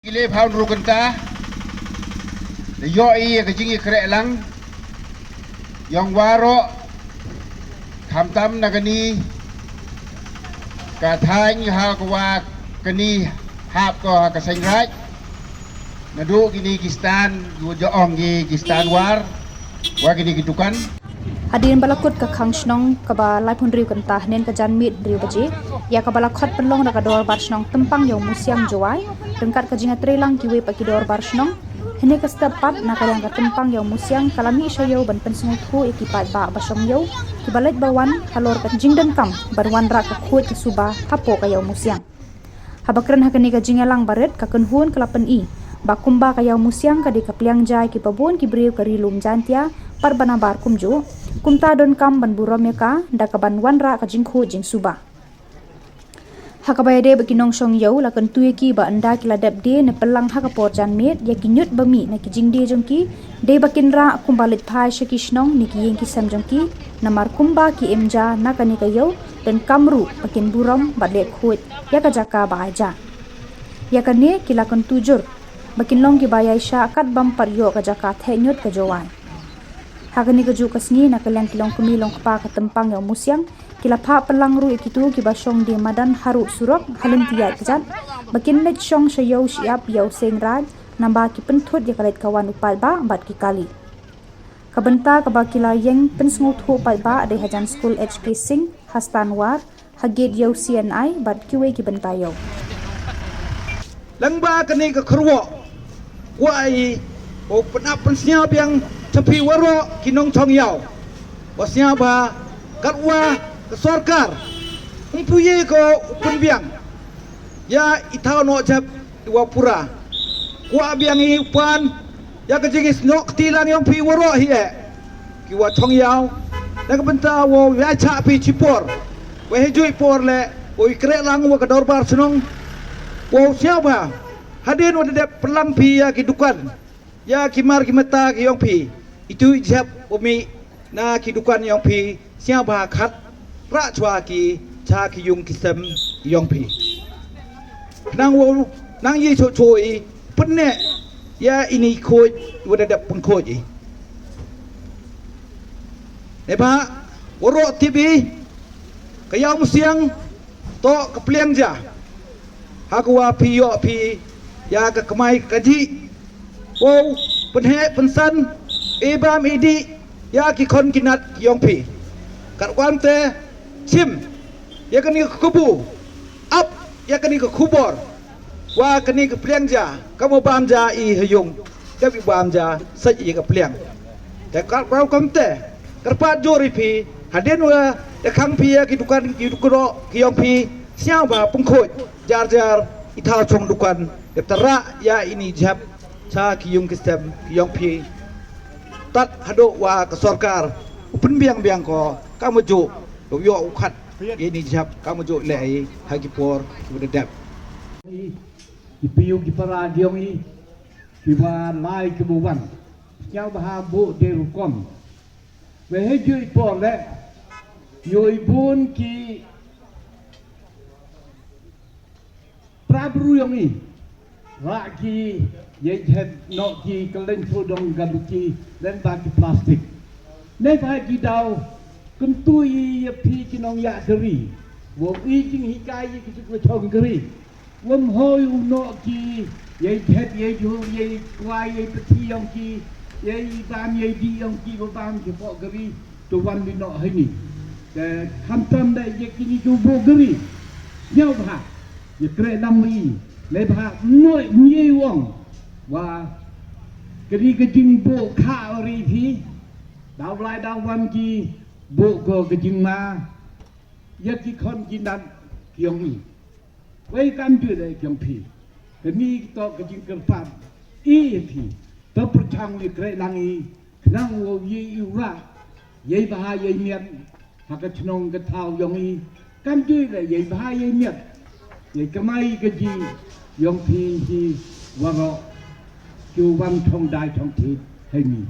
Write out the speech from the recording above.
Ile pound rukenta yoi ke jingi krek lang yang waro kamtam nagani katang ha kwa kani hap ko ka sengraj nadu gini kistan gujaong gi kistan war gini gitukan. Hadirin balakut ke khang snong ke ba lai pun riu kan tah nen ke jan mit riu baji ya ke balakot penlong da ka dor bar snong tempang yo musiang jowai dengkat ke jinga trelang kiwe pa ki dor bar snong hene ke stepat na ka yang ka tempang yo musiang kalami sayo ban pensungu thu ekipat ba basong yo ki balet bawan halor ka jingdan kam barwan ra ka khut ke suba hapo ka yo musiang habakran hakani ka jinga lang baret ka kenhun kelapen i bakumba ka yo musiang ka di ka pliang jai ki pabun ki briu ka rilum jantia par banabar kumju kumta don kam ban burom ka da ka ban wanra ka jingkhu jing suba hakabaya de bakinong song yau la kan tuye ki ba anda ki ladap de ne pelang hakapor jan met ya ki nyut bami na ki jing de jongki de bakinra kumbalit phai shakishnong ni ki yeng ki sam jongki namar kumba ki emja na kani ka yau dan kamru bakin burom badle khut ya ka jaka ba aja ya kane ki la kan tujur bakinlong ki bayai sha kat bam par yo ka jaka the nyut ka jowan hagani ka ju kasngi na kalang kilong kumilong pa ka tempang yo musiang kila pha pelang ru ikitu ki basong de madan haru surok halin tiya kejat bakin let shong shayo siap yo sengraj namba ki penthut ya kalet kawan upal ba bat ki kali kabenta ka bakila yeng pensngu thu upal ba de hajan school HK Singh Hastanwar hagit yo CNI bat kiwe ki benta yo langba kani ka khruwa wai o penap pensnya yang tepi waro kinong chong yau wasnya ba katwa ke sorkar umpuye ko penbiang ya itau no jab dua pura wa biang i pan ya ke jingis nok tilang yang pi waro hie ki wa chong yau dan ke benta wo ya cha pi chipor we hejui por le o ikre lang wa ka dorbar senong wo siapa hadin wa de pelang pi ya ki dukan ya kimar kimeta ki yong pi itu jab umi na ki dukan yong pi siapa khat ra chwa ki cha ki yung ki sem yong pi nang wo nang yi cho choi pun ne ya ini khoi wa de pun khoi ji ne ba woro tibi ka yang siang to ka pliang ja hakwa pi yo pi ya ka kamai kaji wo penhe pensan ebam idi ya ki kon kinat yong pi kat wante sim ya kani kubu up ya kani kubor wa kani ke pliang ja kamu bam ja i hayung dabi bam ja sai i ke pliang te kat kau kamte kerpat jori pi haden wa de khang pi ya ki dukan ki dukro ki yong pi siang ba pungkhoj jar jar itau chong dukan de tara ya ini jab cha ki yung kistem ki yong pi tat hado wa ke sorkar upen biang ko kamu jo yo ukhat ini jab kamu jo le ai hagi por kudadap ipiu ki para diong i ki wa lai ki buwan nyau ba bu de rukom we heju por le yo ibun ki prabru yong i ra ki ye het no ki kalen prodong gaduki dan ba ki plastik ne ba ki dau kentui ye pi ki nong ya keri wo i jing hikai ki chu chong keri wom hoi u no ki ye het ye ju ye kwai ye peti yong ki ye bam ye di yong ki wo bam ki po keri to wan bi no hai ni te kham tam da ye ki ni chu bo keri nyau ba ye kre nam i le ba noi nye wong wa keri ke jing bo kha ri thi dau lai dau wan ki bo ko ke jing ma ya ki khon ki nan kyong i wei kam tu de kyong pi ke ni to ke jing ker pam i thi to pru chang ni kre lang i nang wo yi u ra ye ba ye miet ha ka chnong ke thau yong i kam tu de ye ba ye miet ye kamai ke ji yong pi ji wa ro chu wan thong dai thong thi hai ni